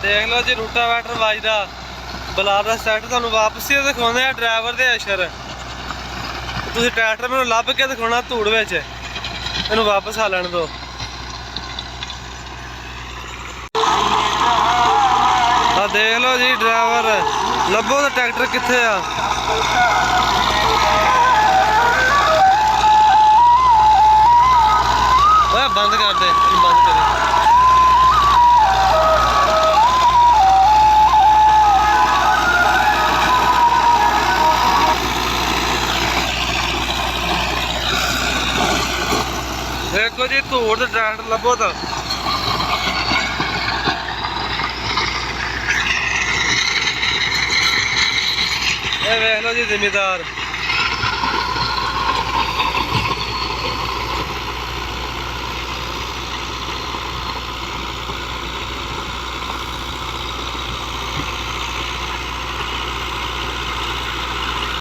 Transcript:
ਦੇਖ ਲਓ ਜੀ ਰੂਟਾਵੀਟਰ ਵੱਜਦਾ ਬਲਾਰ ਦਾ ਸੈੱਟ ਤੁਹਾਨੂੰ ਵਾਪਸੀ ਦਿਖਾਉਂਦੇ ਆ ਡਰਾਈਵਰ ਦੇ ਅਸ਼ਰ। ਤੁਸੀਂ ਟਰੈਕਟਰ ਮੈਨੂੰ ਲੱਭ ਕੇ ਦਿਖਾਉਣਾ ਧੂੜ ਵਿੱਚ, ਇਹਨੂੰ ਵਾਪਸ ਆ ਲੈਣ ਦਿਓ। ਆ ਦੇਖ ਲਓ ਜੀ ਡਰਾਈਵਰ, ਲੱਭੋ ਤਾਂ ਟਰੈਕਟਰ ਕਿੱਥੇ ਆ। ਓਏ ਬੰਦ ਕਰ ਦੇ, ਬੰਦ ਕਰੇ। देखो जी धूड़ ते ट्रैक्टर लभो तो ये देख लो जी जिमीदार।